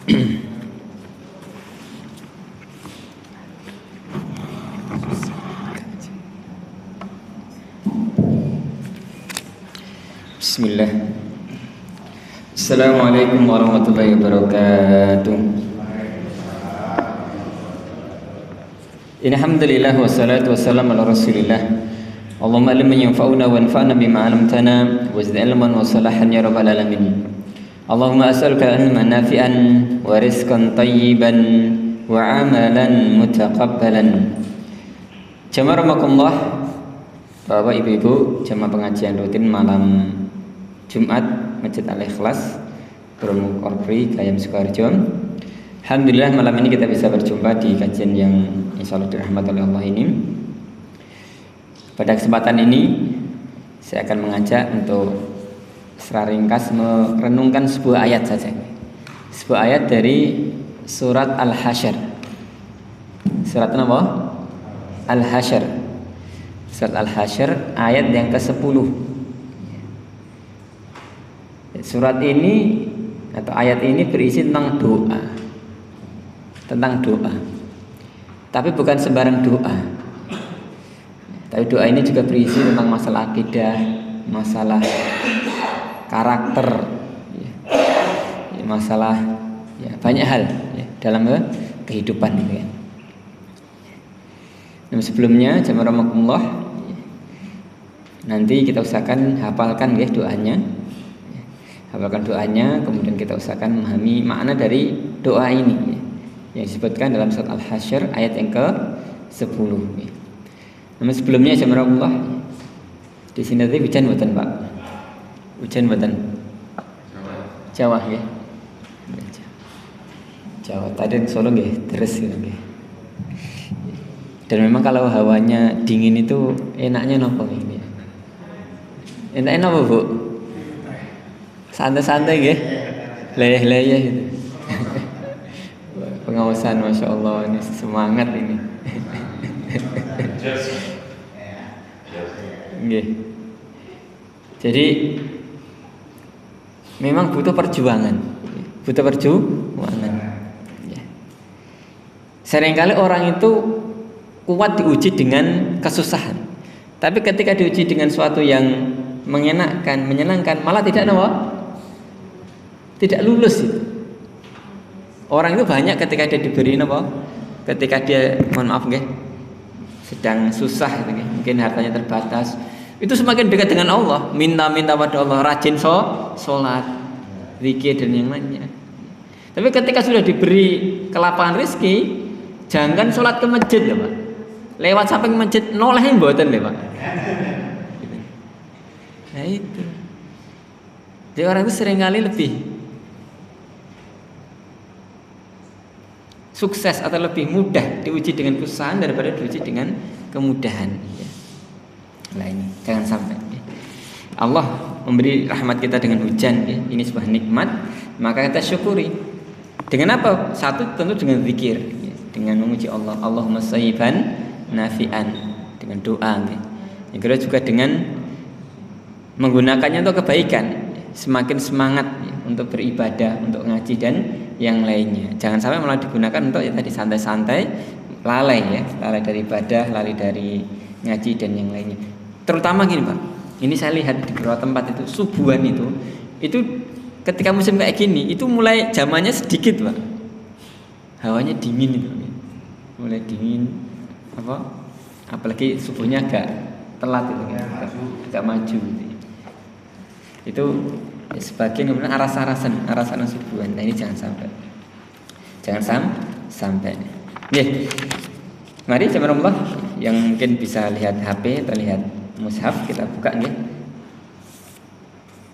Bismillah. Assalamualaikum warahmatullahi wabarakatuh. Alhamdulillah wassalatu wassalamu ala rasulillah. Allahumma alimna yanfa'una wanfa'na bima 'allamtana wa zid ilman wa salahan ya rabbal alamin. Allahumma as'aluka ilman nafi'an wa rizqan thayyiban wa 'amalan mutaqabbalan. Jamaah rahimakumullah, Bapak Ibu-ibu jamaah pengajian rutin malam Jumat Masjid Al-Ikhlas Bromo Korpri Gayam Sukoharjo. Alhamdulillah malam ini kita bisa berjumpa di kajian yang insyaallah dirahmati oleh Allah ini. Pada kesempatan ini saya akan mengajak untuk secara ringkas merenungkan sebuah ayat saja. Sebuah ayat dari surat Al-Hasyr. Surat apa? Al-Hasyr. Surat Al-Hasyr ayat yang ke-10. Surat ini atau ayat ini berisi tentang doa. Tentang doa. Tapi bukan sembarang doa. Tapi doa ini juga berisi tentang masalah akidah, masalah karakter, masalah banyak hal dalam kehidupan gitu ya. Nah, sebelumnya jamaah rahimakumullah, nanti kita usahakan hafalkan ya doanya. Hafalkan doanya, kemudian kita usahakan memahami makna dari doa ini yang disebutkan dalam surat Al-Hasyr ayat yang ke-10. Namun sebelumnya jamaah rahimakumullah, di sini tadi hujan mboten, Pak? Hujan mboten? Jawa ya. Jawa tadi Solo nggih, terus nggih. Dan memang kalau hawanya dingin itu enaknya nopo ini? Enaknya nopo, Bu? Santai-santai nggih. Leyeh-leyeh gitu. Pengawasan Masya Allah, ini semangat ini. Nggih. Jadi memang butuh perjuangan. Butuh perjuangan. Ya. Seringkali orang itu kuat diuji dengan kesusahan. Tapi ketika diuji dengan suatu yang menyenangkan, menyenangkan, malah tidak tidak lulus itu. Orang itu banyak ketika dia diberi ketika dia mohon maaf nggih, sedang susah gitu, mungkin hartanya terbatas, itu semakin dekat dengan Allah, minta pada Allah, rajin sholat, zikir dan yang lainnya. Tapi ketika sudah diberi kelapangan rezeki, jangan sholat ke masjid ya Pak. Lewat samping masjid noleh mboten lho Pak. Nah itu. Jadi orang itu seringkali lebih sukses atau lebih mudah diuji dengan kesusahan daripada diuji dengan kemudahan. Nah ini jangan sampai. Allah memberi rahmat kita dengan hujan, ini sebuah nikmat, maka kita syukuri. Dengan apa? Satu tentu dengan zikir, dengan memuji Allah. Allahumma sayyiban nafi'an, dengan doa. Yang kedua juga dengan menggunakannya untuk kebaikan, semakin semangat untuk beribadah, untuk ngaji dan yang lainnya. Jangan sampai malah digunakan untuk tadi santai-santai, lalai dari ibadah, lalai dari ngaji dan yang lainnya. Terutama gini Pak, ini saya lihat di beberapa tempat itu subuhan itu ketika musim kayak gini itu mulai zamannya sedikit Pak, hawanya dingin itu, mulai dingin apalagi subuhnya agak telat itu, agak maju itu sebagian kemudian arasan subuhan. Nah ini jangan sampai. Mari jemaah Allah yang mungkin bisa lihat HP atau lihat mushaf, kita buka nih.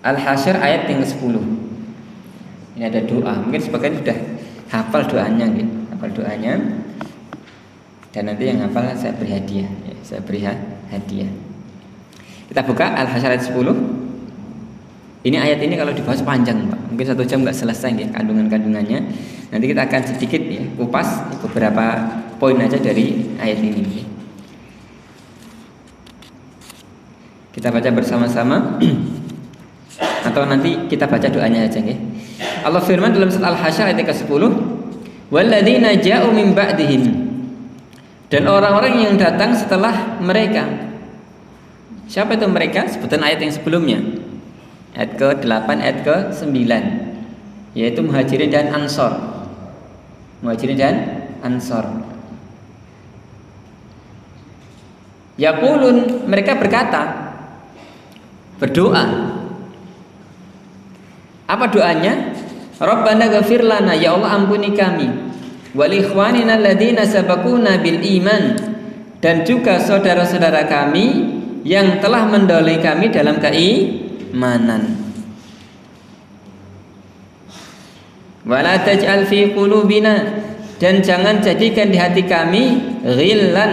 Al-Hasyr ayat yang ke-10. Ini ada doa. Mungkin sebagian sudah hafal doanya gitu. Hafal doanya. Dan nanti yang hafal saya beri hadiah. Saya beri hadiah. Kita buka Al-Hasyr ayat 10. Ini ayat ini kalau dibahas panjang Pak. Mungkin 1 jam nggak selesai ya kandungannya. Nanti kita akan sedikit kupas beberapa poin aja dari ayat ini. Kita baca bersama-sama atau nanti kita baca doanya aja nggih. Allah firman dalam surat Al-Hasyr ayat ke-10, walladzina ja'u min ba'dihim, dan orang-orang yang datang setelah mereka. Siapa itu mereka? Sebutan ayat yang sebelumnya. Ayat ke-8, ayat ke-9, yaitu Muhajirin dan Ansor. Muhajirin dan Ansor. Yaqulun, mereka berkata, berdoa. Apa doanya? Rabbana ghafir lana, ya Allah ampuni kami, wal ikhwanina alladziina sabaquna bil iman, dan juga saudara-saudara kami yang telah mendahului kami dalam keimanan. Wala taj'al fi qulubina, dan jangan jadikan di hati kami ghillan,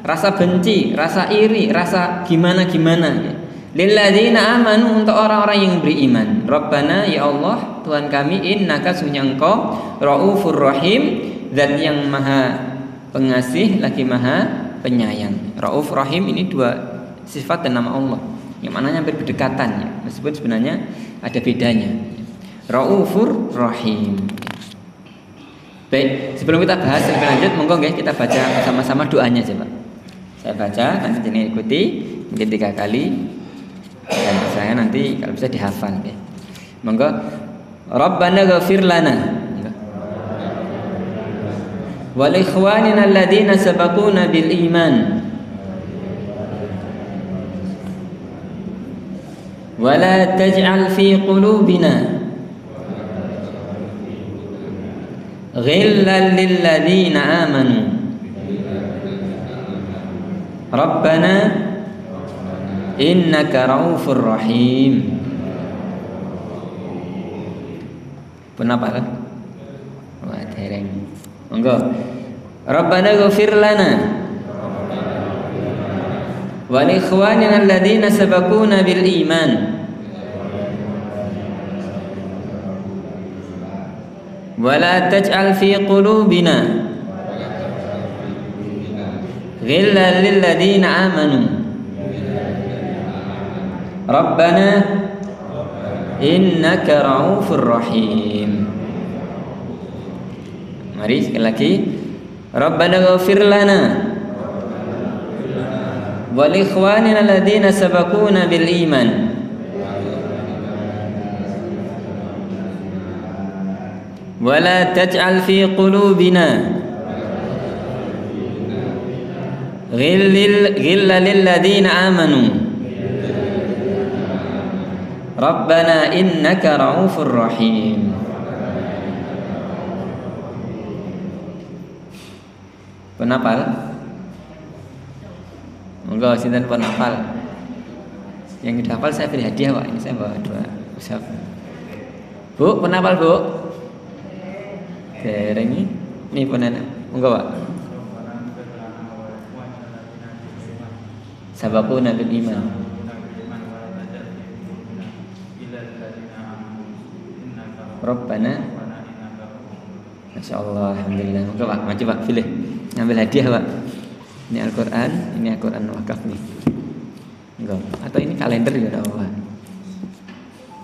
rasa benci, rasa iri, rasa gimana-gimana, lilladzina amanu, untuk orang-orang yang beriman. Rabbana, ya Allah Tuhan kami, innaka sesungguhnya Engkau raufur rahim, zat yang maha pengasih lagi maha penyayang. Rauf rahim ini dua sifat dan nama Allah yang mananya hampir berdekatan ya, meskipun sebenarnya ada bedanya. Raufur rahim. Baik, sebelum kita bahas lebih lanjut, monggo nggih kita baca sama-sama doanya coba. Saya baca, nanti jenengan ikuti mungkin 3 kali, dan saya nanti kalau bisa dihafal ya. Monggo. Rabbana ghafir lana wal ikhwanina alladziina sabaquna bil iman wala taj'al fi qulubina ghillan lil ladzina amanu Rabbana innaka raufur rahim. Kenapa kan? Wah, dereng. Monggo. Rabbana ghafir lana wa li ikhwanina alladziina sabaquna bil iman wa la taj'al fi qulubina ghillan lil ladzina amanu Rabbana innaka raufur rahim. Mari sekali lagi. Rabbana ghafir lana wa li ikhwanina alladziina sabaquna bil iman wa la taj'al fi qulubina ghillan lil ladzina amanu Rabbana innaka raufur rahim. Penapal? Monggo sinten penapal? Yang dihafal saya beri hadiah, Pak. Ini saya bawa 2 usap. Bu, penapal, Bu? Dereng ini penan. Monggo, Pak. Sabaquna bil iman. Rabbana. Masya Allah, alhamdulillah. Monggo Pak, maju Pak, pilih. Ngambil hadiah Pak. Ini Al-Quran, ini Al-Quran wakaf nih. Monggo. Atau ini kalender juga apa?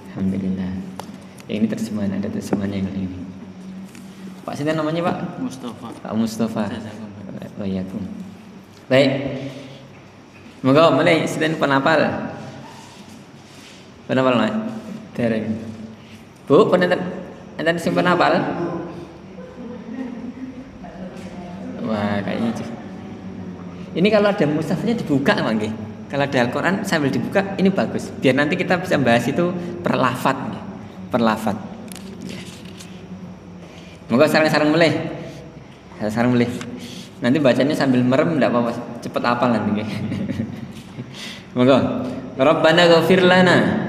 Alhamdulillah. Ya, ini terjemahan, ada terjemahannya yang ini. Pak, sinten namanya Pak? Mustafa. Pak Mustafa. Oh iya, Kum. Baik. Monggo, mulai sinten penapal. Penapal Mas. Dereng. Bu, enten sing penapal? Wah, kayaknya sih. Ini kalau ada mushafnya dibuka nggih. Kalau ada Al-Quran sambil dibuka, ini bagus. Biar nanti kita bisa bahas itu per lafaz. Per lafaz. Moga sarang-sarang mulai. Sarang mulai. Nanti bacanya sambil merem enggak apa-apa. Cepet hafal nanti. Moga. Rabbana ghafir lana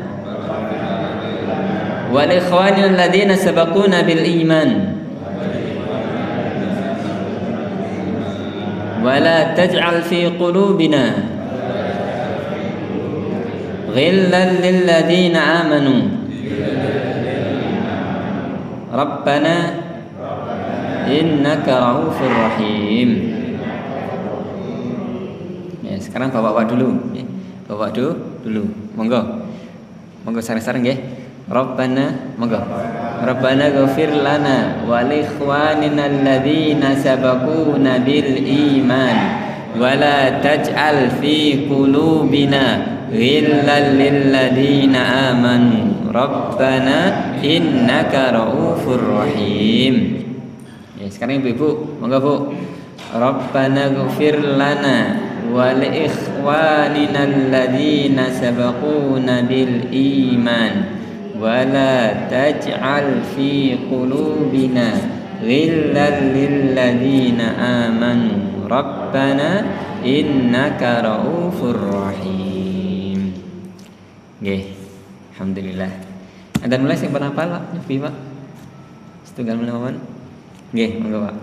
wa li ikhwanina alladziina sabaquna bil iman wa la taj'al fi qulubina ghillan lil ladzina amanu Rabbana innaka raufur rahim. Ya, sekarang bapak dulu. Bapak dulu. Monggo. Monggo sareng-sareng nggih. Rabbana, monggo. Rabbana ighfir lana wa li ikhwanina alladhina sabaquna bil iman wa la taj'al fi qulubina ghillan lil ladzina amanu Rabbana innaka raufur rahim. Ya, sekarang Ibu, monggo Bu. Rabbana ighfir lana wa li ikhwanina alladhina sabaquna bil iman wa la taj'al fi qulubina ghillan lil ladzina amanu Rabbana innaka raufur rahim. Nggih, alhamdulillah. Ada mulai sing pernah hafal Pak? Nyepi Pak. Setunggal menawan. Nggih, monggo Pak.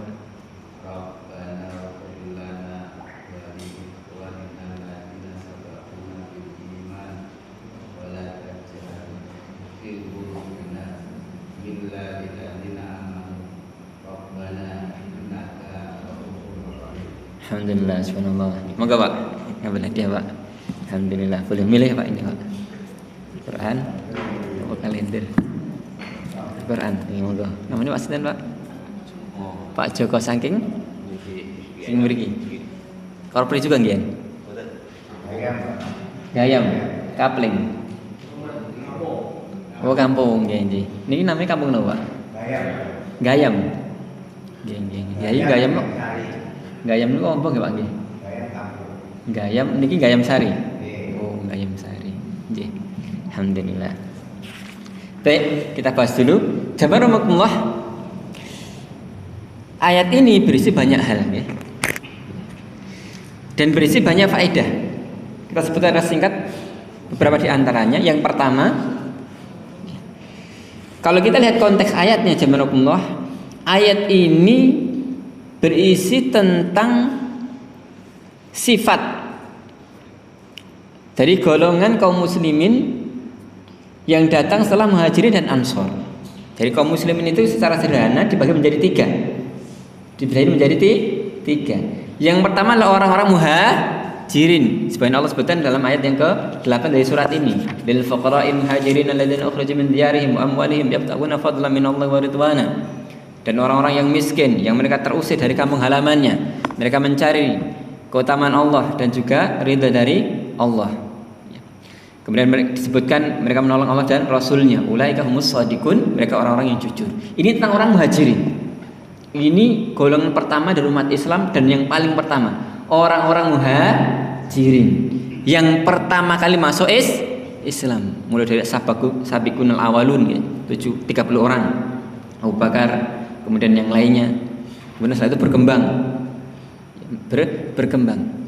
Alhamdulillah, subhanallah. Moga Pak, ngambil hadiah Pak. Alhamdulillah, boleh milih Pak ini Pak. Quran, apa kalender? Quran, ini moga. Namanya Pak Sinten Pak? Pak Joko saking? Sing mriki. Korpri juga nggih? Gayam, Kapling. Oh kampung nggih nggih. Niki namanya kampung napa Pak? Gayam. Nggih nggih. Gayam kok. Gayam niku apa nggih Pak nggih? Gayam niki Gayam Sari. Oh, Gayam Sari. Nggih. Alhamdulillah. Baik, kita bahas dulu. Jazakumullah. Ayat ini berisi banyak hal nggih. Dan berisi banyak faedah. Kita sebutkan secara singkat beberapa di antaranya. Yang pertama, kalau kita lihat konteks ayatnya jazakumullah, ayat ini berisi tentang sifat dari golongan kaum muslimin yang datang setelah Muhajirin dan Ansor. Dari kaum muslimin itu secara sederhana dibagi menjadi tiga. Dibagi menjadi tiga. Yang pertama adalah orang-orang Muhajirin. Sebagaimana Allah sebutkan dalam ayat yang ke-8 dari surat ini. Lil fuqara'il muhajirin alladziina ukhriju min diyarihim wa amwalihim yabtaguna fadlan minallahi wa ridwana. Dan orang-orang yang miskin yang mereka terusir dari kampung halamannya, mereka mencari keutamaan Allah dan juga ridha dari Allah. Kemudian disebutkan mereka menolong Allah dan Rasulnya. Ulaika humus shadiqun, mereka orang-orang yang jujur. Ini tentang orang Muhajirin. Ini golongan pertama dari umat Islam dan yang paling pertama orang-orang Muhajirin yang pertama kali masuk Islam. Mulai dari sabiqunal awalun ya, 30 orang. Abu Bakar, kemudian yang lainnya, kemudian setelah itu berkembang.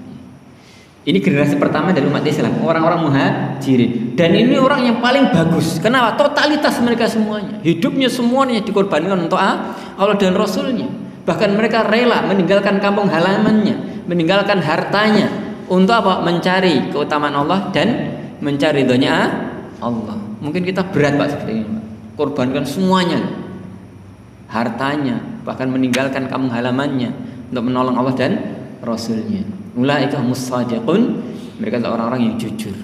Ini generasi pertama dari umat Islam, orang-orang Muhajirin. Dan ini orang yang paling bagus. Kenapa? Totalitas mereka semuanya, hidupnya semuanya dikorbankan untuk Allah dan Rasulnya. Bahkan mereka rela meninggalkan kampung halamannya, meninggalkan hartanya untuk apa? Mencari keutamaan Allah dan mencari ridhonya Allah. Mungkin kita berat Pak seperti ini, Pak. Korbankan semuanya, hartanya, bahkan meninggalkan kampung halamannya untuk menolong Allah dan Rasulnya. Ulaika humus shadiqun, mereka adalah orang-orang yang jujur,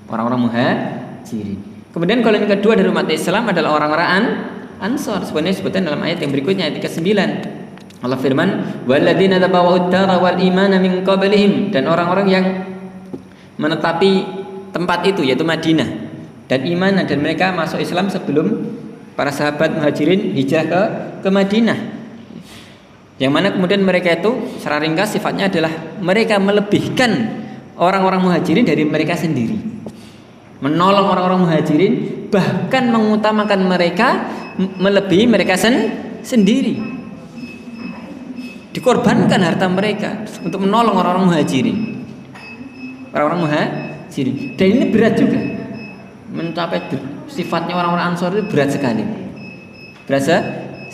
orang-orang Muhajirin. Kemudian golongan kedua dari umat Islam adalah orang-orang Ansor. Sebenarnya disebutkan dalam ayat yang berikutnya, ayat ke-9. Allah firman, walladzina tabawwa'ud dara wal imana min qablihim, dan orang-orang yang menetapi tempat itu yaitu Madinah dan iman, dan mereka masuk Islam sebelum para sahabat Muhajirin hijrah ke Madinah. Yang mana kemudian mereka itu secara ringkas sifatnya adalah mereka melebihkan orang-orang Muhajirin dari mereka sendiri, menolong orang-orang Muhajirin, bahkan mengutamakan mereka melebihi mereka sendiri. Dikorbankan harta mereka untuk menolong orang-orang Muhajirin, orang-orang Muhajirin. Dan ini berat juga, mencapai sifatnya orang-orang Ansor itu berat sekali, berasa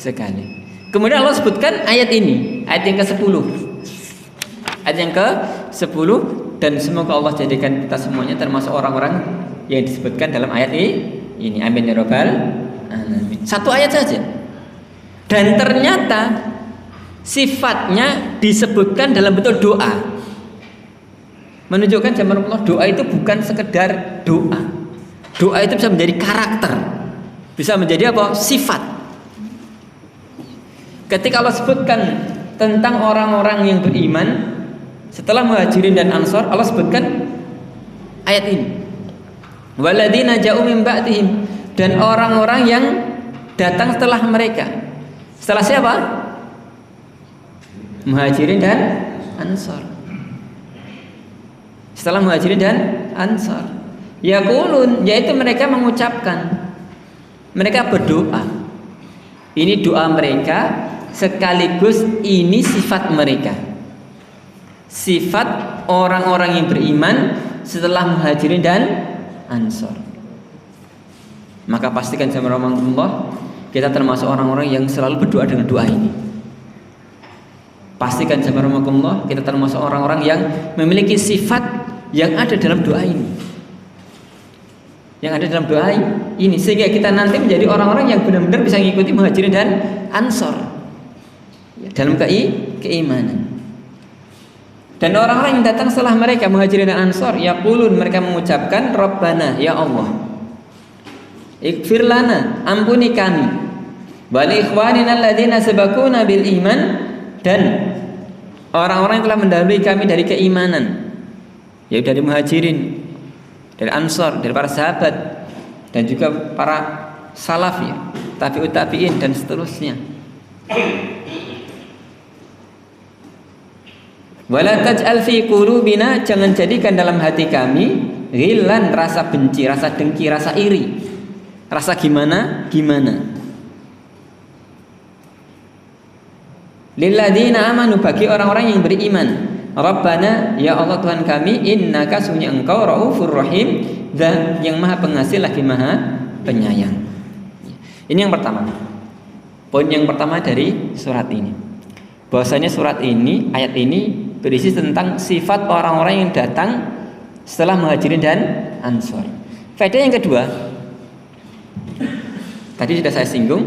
sekali. Kemudian Allah sebutkan ayat ini, ayat yang ke-10. Ayat yang ke-10, dan semoga Allah jadikan kita semuanya termasuk orang-orang yang disebutkan dalam ayat ini. Amin ya rabbal alamin. Satu ayat saja. Dan ternyata sifatnya disebutkan dalam bentuk doa. Menunjukkan zaman Allah, doa itu bukan sekedar doa. Doa itu bisa menjadi karakter, bisa menjadi apa? Sifat. Ketika Allah sebutkan tentang orang-orang yang beriman setelah Muhajirin dan Ansor, Allah sebutkan ayat ini. Walladzina ja'u min ba'dihim, dan orang-orang yang datang setelah mereka. Setelah siapa? Muhajirin dan Ansor. Setelah Muhajirin dan Ansor, yaqulun, yaitu mereka mengucapkan, mereka berdoa. Ini doa mereka sekaligus ini sifat mereka. Sifat orang-orang yang beriman setelah Muhajirin dan Ansor. Maka pastikan sama Allah, kita termasuk orang-orang yang selalu berdoa dengan doa ini. Pastikan sama Allah, kita termasuk orang-orang yang memiliki sifat yang ada dalam doa ini. Yang ada dalam doa ini, sehingga kita nanti menjadi orang-orang yang benar-benar bisa mengikuti Muhajirin dan Ansor dalam keimanan. Dan orang-orang yang datang setelah mereka Muhajirin dan Ansor, yaqulun, mereka mengucapkan, Rabbana, ya Allah, ighfir lana, ampuni kami, wa li ikhwanina alladzina sabaquna bil iman, dan orang-orang yang telah mendahului kami dari keimanan, yaitu dari Muhajirin, dari Ansor, dari para sahabat, dan juga para salaf ya, tabi'ut tabi'in dan seterusnya. Wala taj'al fi qulubina, jangan jadikan dalam hati kami ghillan, rasa benci, rasa dengki, rasa iri, rasa gimana lilladzina amanu, bagi orang-orang yang beriman. Rabbana, ya Allah Tuhan kami, innaka, sungguh Engkau, raufur rahim, dan yang maha pengasih lagi maha penyayang. Ini yang pertama. Poin yang pertama dari surat ini, bahwasanya surat ini, ayat ini berisi tentang sifat orang-orang yang datang setelah Muhajirin dan Ansor. Faedah yang kedua, tadi sudah saya singgung,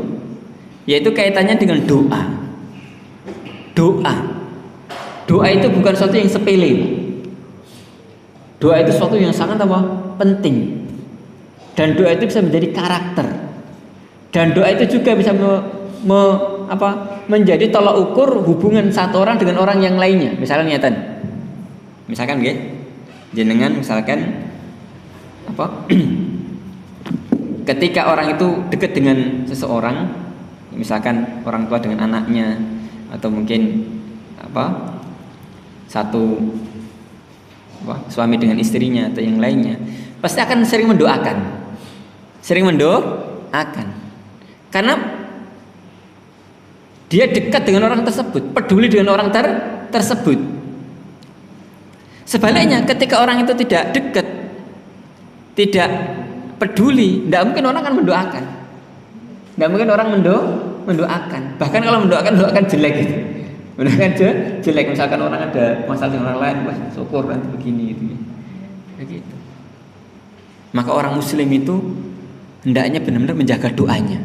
yaitu kaitannya dengan doa. Doa itu bukan sesuatu yang sepele. Doa itu sesuatu yang sangat penting. Dan doa itu bisa menjadi karakter. Dan doa itu juga bisa menjadi tolak ukur hubungan satu orang dengan orang yang lainnya. Misalkan jenengan misalkan ketika orang itu dekat dengan seseorang, misalkan orang tua dengan anaknya, atau mungkin suami dengan istrinya atau yang lainnya, pasti akan sering mendoakan, karena dia dekat dengan orang tersebut, peduli dengan orang tersebut. Sebaliknya, ketika orang itu tidak dekat, tidak peduli, tidak mungkin orang akan mendoakan. Tidak mungkin orang mendoakan. Bahkan kalau mendoakan jelek gitu. Mendoakan jelek. Misalkan orang ada masalah dengan orang lain, wah syukur nanti begini itu. Begitu. Maka orang Muslim itu hendaknya benar-benar menjaga doanya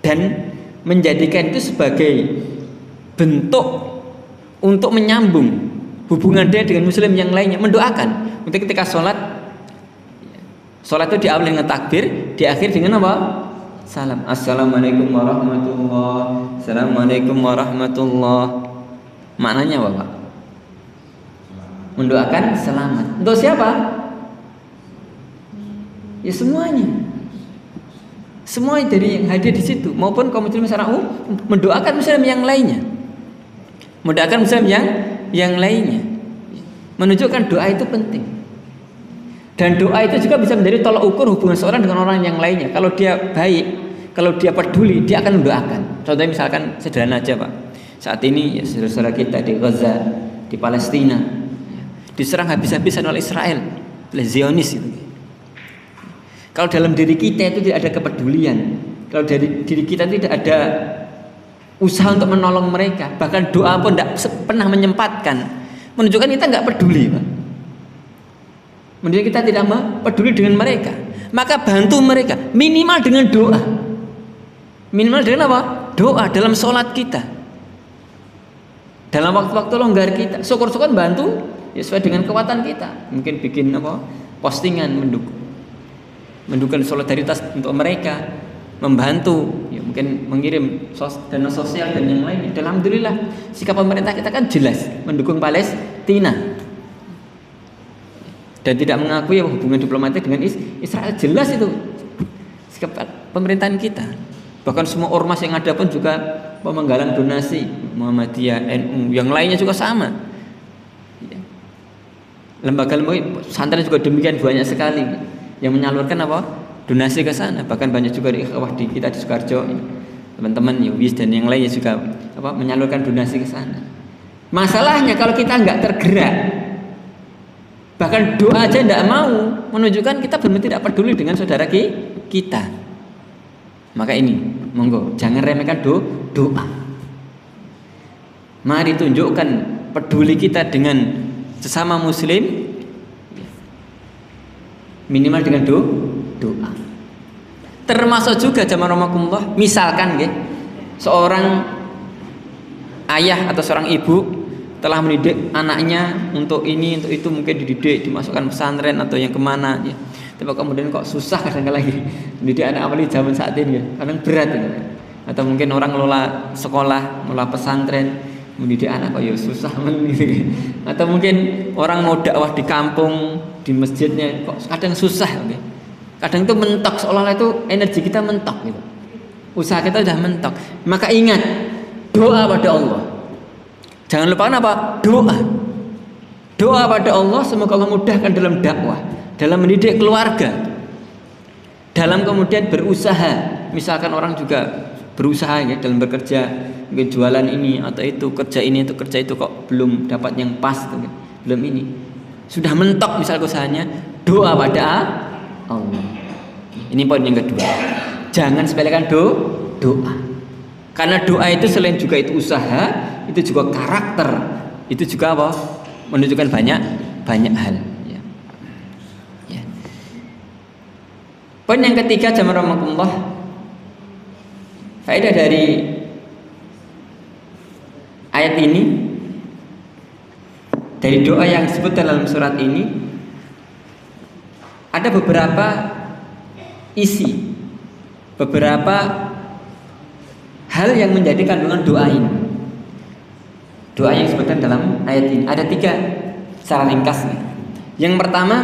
dan menjadikan itu sebagai bentuk untuk menyambung hubungan dia dengan Muslim yang lainnya. Mendoakan. Untuk ketika sholat itu diawali dengan takbir, diakhiri dengan apa? Salam. Assalamualaikum warahmatullahi. Assalamualaikum warahmatullahi. Maknanya apa, Pak? Mendoakan selamat. Untuk siapa? Ya semuanya. Semua dari yang hadir di situ maupun kaum muslimin secara umum mendoakan muslim yang lainnya. Mendoakan muslim yang lainnya. Menunjukkan doa itu penting. Dan doa itu juga bisa menjadi tolak ukur hubungan seorang dengan orang yang lainnya. Kalau dia baik, kalau dia peduli, dia akan mendoakan. Contohnya misalkan sederhana aja, Pak. Saat ini ya, saudara-saudara kita di Gaza, di Palestina, diserang habis-habisan oleh Israel, oleh Zionis itu. Kalau dalam diri kita itu tidak ada kepedulian, kalau dari diri kita tidak ada usaha untuk menolong mereka, bahkan doa pun tidak pernah menyempatkan, menunjukkan kita nggak peduli, Pak. Menunjukkan kita tidak peduli dengan mereka. Maka bantu mereka minimal dengan doa. Minimal dengan apa? Doa dalam sholat kita, dalam waktu-waktu longgar kita. Syukur-syukur bantu ya sesuai dengan kekuatan kita. Mungkin bikin postingan mendukung solidaritas untuk mereka, membantu ya, mungkin mengirim dana sosial dan yang lainnya. Alhamdulillah sikap pemerintah kita kan jelas mendukung Palestina dan tidak mengakui hubungan diplomatik dengan Israel. Jelas itu sikap pemerintahan kita. Bahkan semua ormas yang ada pun juga pemenggalan donasi, Muhammadiyah, NU, yang lainnya juga sama. Lembaga-lembaga pesantren juga demikian banyak sekali yang menyalurkan donasi ke sana. Bahkan banyak juga di ikhwah di kita di Sukoharjo, teman-teman Yowis dan yang lainnya juga menyalurkan donasi ke sana. Masalahnya kalau kita nggak tergerak, bahkan doa aja tidak mau, menunjukkan kita benar tidak peduli dengan saudara kita. Maka ini, monggo jangan remehkan doa. Mari tunjukkan peduli kita dengan sesama muslim, minimal dengan doa. Termasuk juga jamaah rahimakumullah, misalkan seorang ayah atau seorang ibu telah mendidik anaknya untuk ini, untuk itu, mungkin dididik, dimasukkan pesantren atau yang kemana ya. Tapi kemudian kok susah kadang-kadang lagi mendidik anak apalagi zaman saat ini ya. Kadang berat ya. Atau mungkin orang ngelola sekolah, ngelola pesantren, mendidik anak kok ya susah gitu. Atau mungkin orang mau dakwah di kampung, di masjidnya kok kadang susah okay. Kadang itu mentok, seolah-olah itu energi kita mentok gitu. Usaha kita sudah mentok. Maka ingat, doa pada Allah. Jangan lupa apa? Doa. Doa pada Allah semoga Allah mudahkan dalam dakwah, dalam mendidik keluarga, dalam kemudian berusaha. Misalkan orang juga berusaha ya dalam bekerja, mungkin jualan ini atau itu, kerja ini atau kerja itu kok belum dapat yang pas, belum ini. Sudah mentok misal usahanya, doa pada Allah. Ini poin yang kedua. Jangan sepelekan doa. Karena doa itu selain juga itu usaha, itu juga karakter, itu juga menunjukkan banyak hal. Ya. Ya. Poin yang ketiga, jamaah rahimakumullah, faedah dari ayat ini, dari doa yang disebut dalam surat ini, ada beberapa isi, beberapa hal yang menjadi kandungan doa ini. Doa yang disebutkan dalam ayat ini ada 3 secara ringkas nih. Yang pertama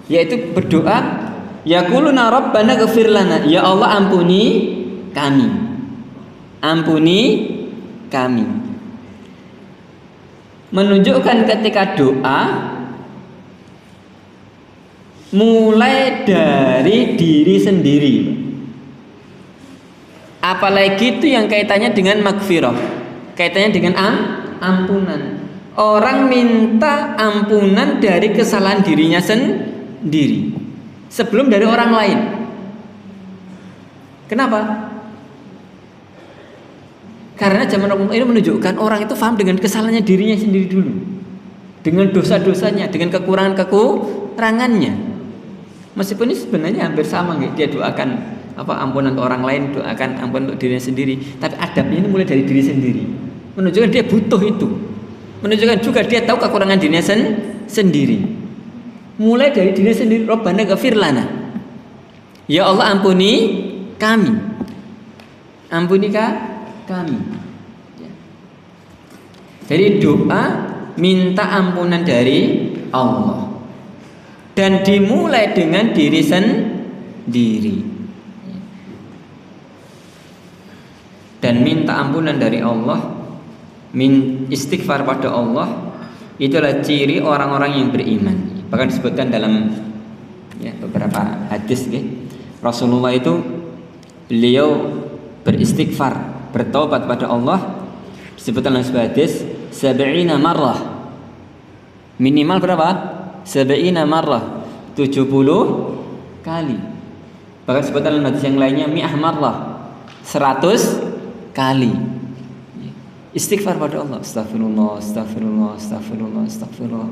yaitu berdoa, yaquluna rabbana ighfir lana, ya Allah ampuni kami. Ampuni kami. Menunjukkan ketika doa mulai dari diri sendiri. Apalagi itu yang kaitannya dengan magfirah, kaitannya dengan ampunan. Orang minta ampunan dari kesalahan dirinya sendiri sebelum dari orang lain. Kenapa? Karena zaman ini menunjukkan orang itu paham dengan kesalahannya dirinya sendiri dulu, dengan dosa-dosanya, dengan kekurangannya. Meskipun ini sebenarnya hampir sama, dia doakan ampunan untuk orang lain, doakan ampunan untuk dirinya sendiri. Tapi adabnya ini mulai dari diri sendiri, menunjukkan dia butuh itu, menunjukkan juga dia tahu kekurangan dirinya sendiri. Mulai dari diri sendiri, Rabbana ighfir lana, ya Allah ampuni kami, ampuni kami. Jadi doa minta ampunan dari Allah dan dimulai dengan diri sendiri. Dan minta ampunan dari Allah, istighfar pada Allah, itulah ciri orang-orang yang beriman. Bahkan disebutkan dalam beberapa hadis Rasulullah itu beliau beristighfar, bertaubat pada Allah, disebutkan dalam sebuah hadis 70 marrah. Minimal berapa? 70 marrah, 70 kali. Bahkan disebutkan dalam hadis yang lainnya 100 marrah, 100 kali. Istighfar pada Allah, astagfirullah, astagfirullah, astagfirullah, astagfirullah.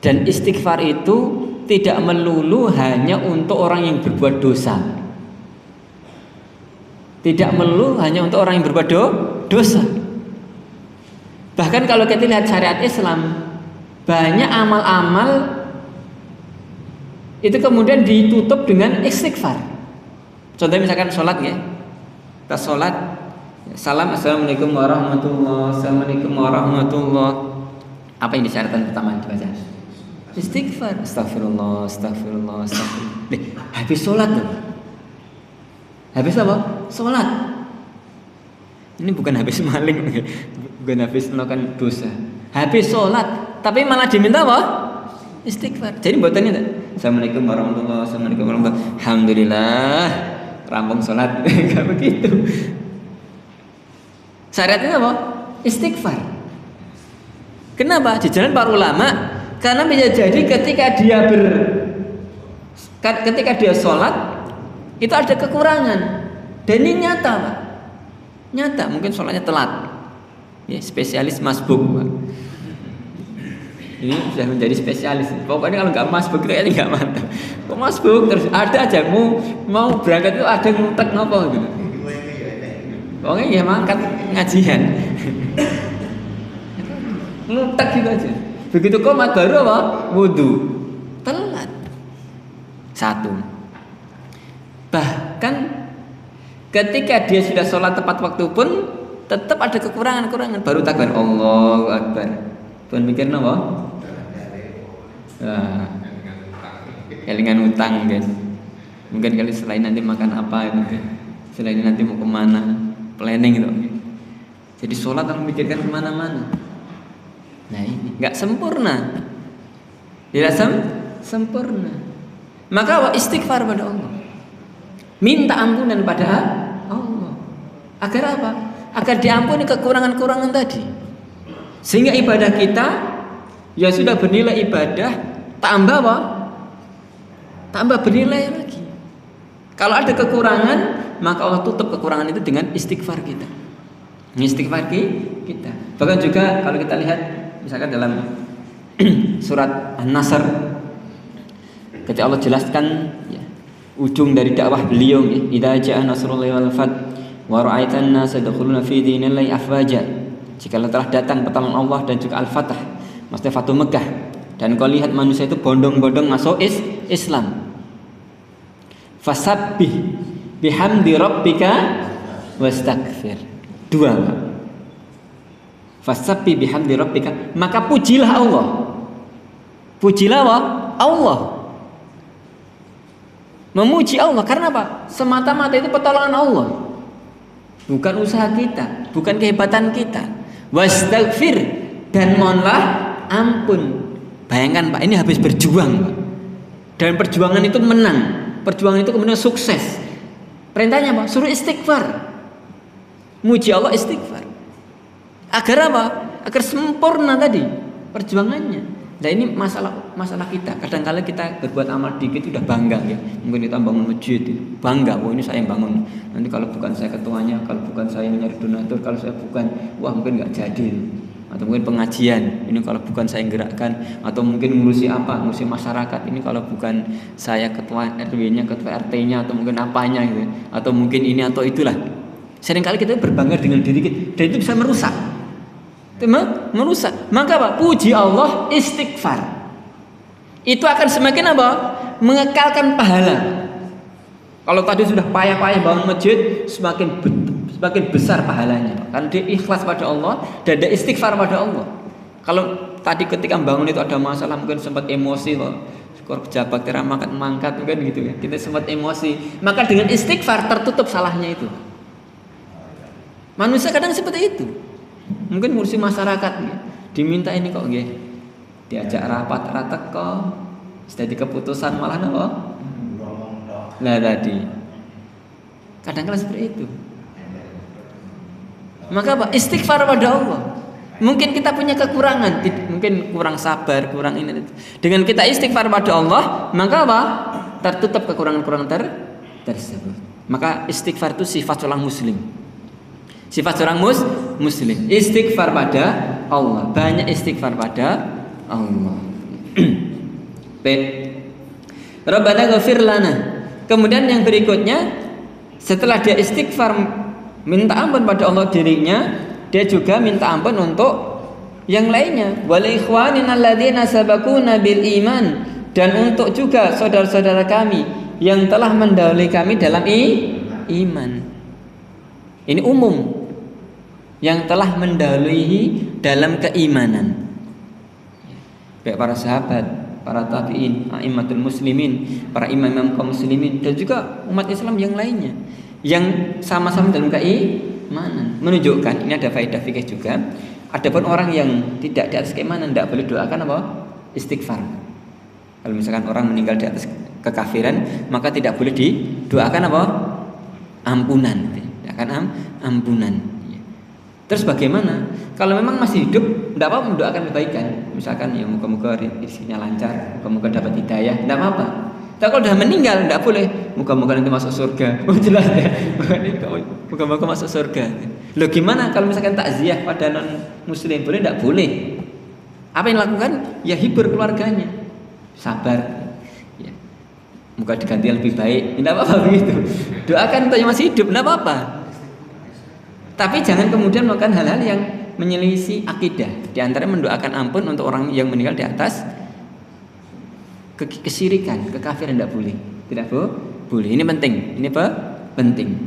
Dan istighfar itu tidak melulu hanya untuk orang yang berbuat dosa. Tidak melulu hanya untuk orang yang berbuat dosa. Bahkan kalau kita lihat syariat Islam, banyak amal-amal itu kemudian ditutup dengan istighfar. Contohnya misalkan sholat Kita sholat, salam assalamualaikum warahmatullah, assalamualaikum warahmatullah. Apa yang disyaratkan pertama dibaca? Istighfar, astagfirullah, astagfirullah, astagfirullah. Habis sholat tuh. Habis apa? Sholat. Ini bukan habis maling, bukan habis melakukan dosa. Habis sholat, tapi malah diminta apa? Istighfar. Jadi buatannya tak? Assalamualaikum warahmatullah, assalamualaikum warahmatullah. Alhamdulillah, rampung sholat. Gak begitu. Syariatnya apa? Istighfar. Kenapa? Di jalan para ulama, karena bisa jadi ketika dia sholat itu ada kekurangan, dan ini nyata, Pak. Nyata, mungkin sholatnya telat. Ya, spesialis masbuk, Pak. Ini sudah menjadi spesialis. Pokoknya kalau nggak masbuk itu kayaknya nggak mantap. Kok masbuk terus ada aja mau berangkat itu ada ngutek ngopo gitu. Pokoknya ya mangkat ngajian. Ngutek gitu aja. Begitu qomat baru apa? Wudu. Telat. Satu. Bahkan ketika dia sudah sholat tepat waktu pun tetap ada kekurangan-kekurangan. Baru takbir Allahu Akbar. Tuan mikir apa? Kelingan utang kan. Mungkin kali selain nanti makan apa gitu. Selain nanti mau kemana, planning gitu. Jadi sholat yang memikirkan kemana-mana. Nah ini nggak sempurna. Tidak sempurna. Maka istighfar pada Allah. Minta ampunan pada Allah. Agar apa? Agar diampuni kekurangan-kekurangan tadi. Sehingga ibadah kita ya sudah bernilai ibadah, tambah apa? Tambah bernilai lagi. Kalau ada kekurangan, maka Allah tutup kekurangan itu dengan istighfar kita. Istighfar kita. Bahkan juga kalau kita lihat misalkan dalam surat An-Nasr, ketika Allah jelaskan ya, ujung dari dakwah beliau, idza jaa nasrullahi wal fath wa ra'aitan nasa yadkhuluna fi dinillahi afwaja. Jika telah datang pertolongan Allah dan juga Al-Fatah, maksudnya Fatu Mekah, dan kau lihat manusia itu bondong-bondong masuk Islam. Fasabbih bihamdi rabbika wastaghfir. Dua. Fasabbih bihamdi rabbika, maka pujilah Allah. Pujilah Allah. Memuji Allah karena apa? Semata-mata itu pertolongan Allah. Bukan usaha kita, bukan kehebatan kita. Wastaghfir, dan mohonlah ampun. Bayangkan Pak, ini habis berjuang Pak. Dan perjuangan itu menang. Perjuangan itu kemudian sukses. Perintahnya apa? Suruh istighfar. Muji Allah, istighfar. Agar apa? Agar sempurna tadi perjuangannya. Nah ini masalah kita. Kadang-kala kita berbuat amal dikit udah bangga ya. Mungkin kita bangun masjid, bangga. Oh ini saya yang bangun. Nanti kalau bukan saya ketuanya, kalau bukan saya yang nyari donatur, kalau saya bukan, wah mungkin nggak jadi. Atau mungkin pengajian, ini kalau bukan saya yang gerakkan. Atau mungkin ngurusi apa, ngurusi masyarakat. Ini kalau bukan saya ketua RW-nya, ketua RT-nya, atau mungkin apanya gitu. Atau mungkin ini atau itulah. Seringkali kita berbangga dengan diri kita, dan itu bisa merusak. Merusak. Maka apa? Puji Allah, istighfar. Itu akan semakin apa? Mengekalkan pahala. Kalau tadi sudah payah-payah bangun masjid, semakin besar pahalanya. Karena dia ikhlas pada Allah dan dia istighfar pada Allah. Kalau tadi ketika bangun itu ada masalah, mungkin sempat emosi loh. Skor pejabat kira mangkat mungkin gitu ya. Kita sempat emosi. Maka dengan istighfar tertutup salahnya itu. Manusia kadang seperti itu. Mungkin ngurusi masyarakat ya. Diminta ini kok nggih. Diajak rapat kok. Sudah di keputusan malah apa? Nah tadi. Kadang-kadang seperti itu. Maka apa? Istighfar pada Allah. Mungkin kita punya kekurangan, mungkin kurang sabar, kurang ini. Dengan kita istighfar pada Allah, maka apa? Tertutup kekurangan-kekurangan tersebut. Maka istighfar itu sifat seorang muslim. Sifat seorang muslim, istighfar pada Allah, banyak istighfar pada Allah. Rabbana ghafir lana. Kemudian yang berikutnya, setelah dia istighfar minta ampun pada Allah dirinya, dia juga minta ampun untuk yang lainnya. Wal ikhwanina alladzina sabaquna bil iman, dan untuk juga saudara-saudara kami yang telah mendahului kami dalam iman. Ini umum yang telah mendahului dalam keimanan. Baik para sahabat, para tabi'in, a'immatul muslimin, para imam-imam kaum muslimin, dan juga umat Islam yang lainnya yang sama-sama dalam keimanan. Menunjukkan, ini ada faedah fikih juga. Adapun orang yang tidak di atas keimanan tidak boleh doakan apa? Istighfar. Kalau misalkan orang meninggal di atas kekafiran, maka tidak boleh didoakan apa? Ampunan. Doakan ampunan. Terus bagaimana? Kalau memang masih hidup, tidak apa mendoakan kebaikan. Misalkan ya moga-moga rezekinya lancar, moga-moga dapat hidayah, tidak apa-apa. Tapi kalau sudah meninggal, tidak boleh. Moga-moga nanti masuk surga. Oh jelas ya. Moga-moga masuk surga. Loh gimana kalau misalkan takziah pada non muslim, boleh tidak? Boleh. Apa yang dilakukan? Ya hibur keluarganya, sabar. Ya. Moga diganti yang lebih baik. Tidak apa-apa begitu. Doakan untuk yang masih hidup, tidak apa-apa. Tapi jangan kemudian melakukan hal-hal yang menyelisih akidah. Di antara mendoakan ampun untuk orang yang meninggal di atas kesyirikan, kekafiran tidak boleh. Tidak boleh. Ini penting. Ini apa? Penting.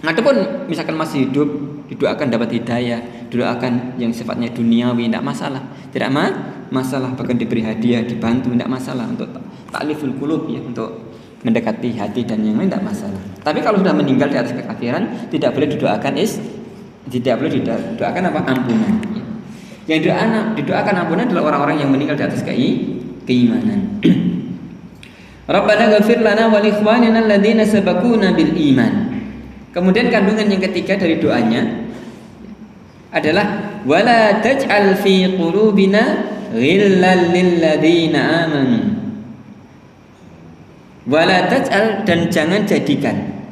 Adapun misalkan masih hidup, didoakan dapat hidayah, didoakan yang sifatnya duniawi, tidak masalah. Tidak masalah. Bahkan diberi hadiah, dibantu, tidak masalah. Untuk ta'liful qulub ya, untuk mendekati hati dan yang lain tidak masalah. Tapi kalau sudah meninggal di atas kekafiran, tidak boleh didoakan apa? Ampunan. Yang didoakan ampunan adalah orang-orang yang meninggal di atas keimanan. Rabbana ghafir lana wa li ikhwanina alladziina sabaquna bil iman. Kemudian kandungan yang ketiga dari doanya adalah wala taj'al fi qulubina ghillan lil ladziina amanu. Wala taj'al, dan jangan jadikan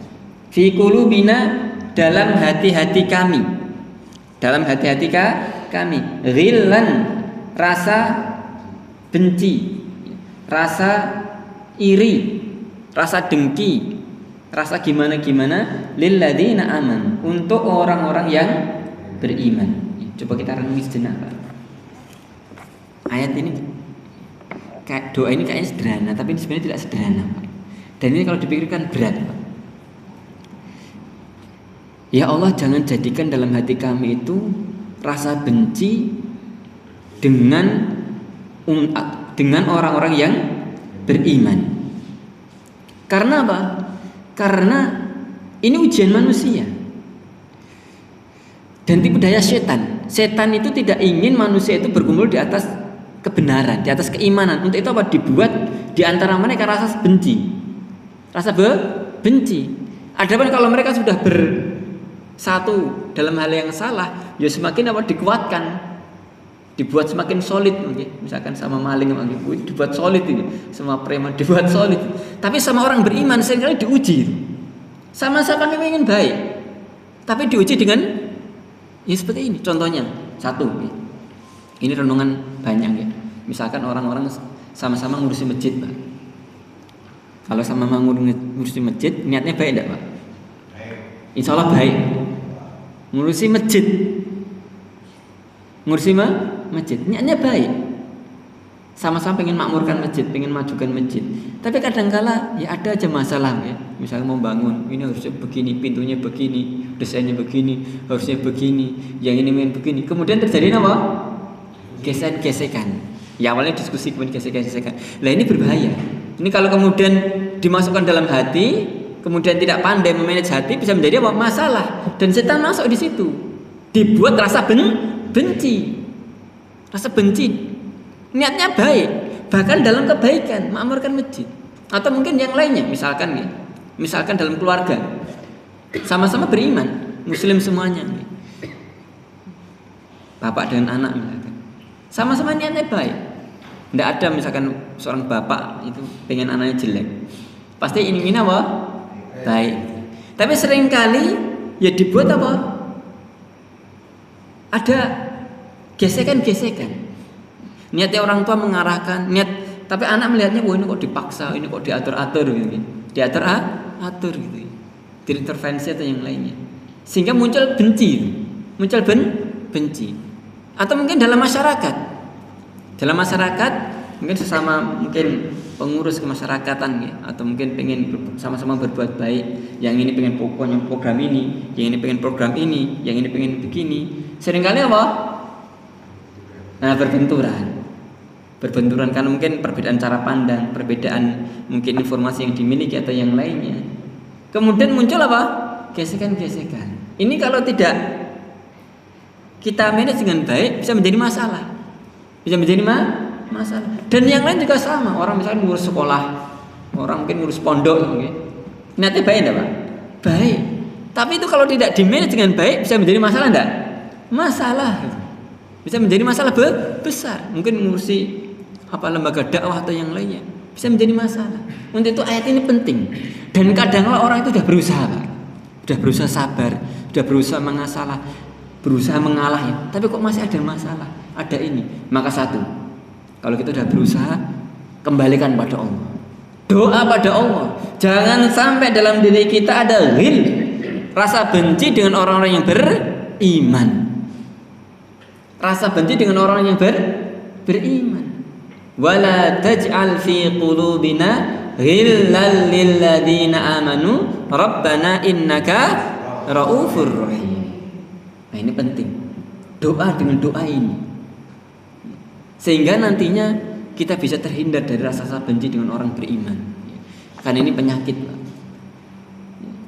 fi qulubina, dalam hati-hati kami, dalam hati-hati kami ghillan, rasa benci, rasa iri, rasa dengki, rasa gimana-gimana lil ladzina aman, untuk orang-orang yang beriman. Coba kita renungi sejenak, Pak. Ayat ini, doa ini kayaknya sederhana, tapi ini sebenarnya tidak sederhana, Pak. Dan ini kalau dipikirkan berat, Pak. Ya Allah, jangan jadikan dalam hati kami itu rasa benci dengan orang-orang yang beriman. Karena apa? Karena ini ujian manusia dan tipu daya setan. Setan itu tidak ingin manusia itu berkumpul di atas kebenaran, di atas keimanan. Untuk itu apa? Dibuat di antara mereka rasa benci, rasa benci. Adapun kalau mereka sudah bersatu dalam hal yang salah, ya semakin apa? Dikuatkan, dibuat semakin solid. Misalkan sama maling dibuat solid ini, sama preman dibuat solid. Tapi sama orang beriman seringkali diuji. Sama-sama kami ingin baik, tapi diuji dengan ya seperti ini. Contohnya satu, ini renungan banyak ya. Misalkan orang-orang sama-sama ngurusi masjid, Pak. Kalau sama-sama ngurusi masjid, niatnya baik enggak, Pak? Insya Allah baik. Ngurusi masjid, masjid, niatnya baik. Sama-sama pengen makmurkan masjid, pengen majukan masjid. Tapi kadangkala ya ada aja masalah ya. Misalnya mau bangun, ini harusnya begini, pintunya begini, desainnya begini, harusnya begini, yang ini main begini. Kemudian terjadi apa? Gesekan. Ya awalnya diskusi, kemudian gesekan. Lah ini berbahaya. Ini kalau kemudian dimasukkan dalam hati, kemudian tidak pandai memanage hati, bisa menjadi apa? Masalah. Dan setan masuk di situ. Dibuat rasa benci. Rasa benci. Niatnya baik, bahkan dalam kebaikan, makmurkan masjid. Atau mungkin yang lainnya, misalkan dalam keluarga, sama-sama beriman, muslim semuanya. Bapak dengan anak misalkan, sama-sama niatnya baik. Tidak ada misalkan seorang bapak itu pengen anaknya jelek, pasti ingin apa? Baik. Tapi seringkali ya dibuat apa? Ada gesekan. Niatnya orang tua mengarahkan niat, tapi anak melihatnya wah ini kok dipaksa, ini kok diatur-atur gitu. Diatur-atur gitu. Diintervensi atau yang lainnya. Sehingga muncul benci. Atau mungkin dalam masyarakat. Mungkin sesama mungkin pengurus kemasyarakatan ya, atau mungkin pengen sama-sama berbuat baik, yang ini pengen pokoknya program ini, yang ini pengen program ini, yang ini pengen begini, seringkali apa? Nah, berbenturan karena mungkin perbedaan cara pandang, perbedaan mungkin informasi yang dimiliki atau yang lainnya. Kemudian muncul apa? Gesekan-gesekan. Ini kalau tidak kita manage dengan baik bisa menjadi masalah. Bisa menjadi masalah. Dan yang lain juga sama. Orang misalnya ngurus sekolah, orang mungkin ngurus pondok, mungkin niatnya baik enggak, Pak? Baik. Tapi itu kalau tidak di manage dengan baik bisa menjadi masalah enggak? Masalah. Bisa menjadi masalah besar. Mungkin ngurusi lembaga dakwah atau yang lainnya bisa menjadi masalah. Untuk itu ayat ini penting. Dan kadang-kadang orang itu sudah berusaha, Pak. Sudah berusaha sabar, sudah berusaha mengasalah, berusaha mengalah ya. Tapi kok masih ada masalah? Ada ini. Maka satu, kalau kita sudah berusaha, kembalikan pada Allah. Doa pada Allah. Jangan sampai dalam diri kita ada ghil, rasa benci dengan orang-orang yang beriman. Rasa benci dengan orang yang beriman. Wala taj'al fi qulubina ghillal lil ladzina amanu rabbana innaka raufur rahim. Nah, ini penting. Doa dengan doa ini. Sehingga nantinya kita bisa terhindar dari rasa benci dengan orang beriman. Karena ini penyakit, Pak.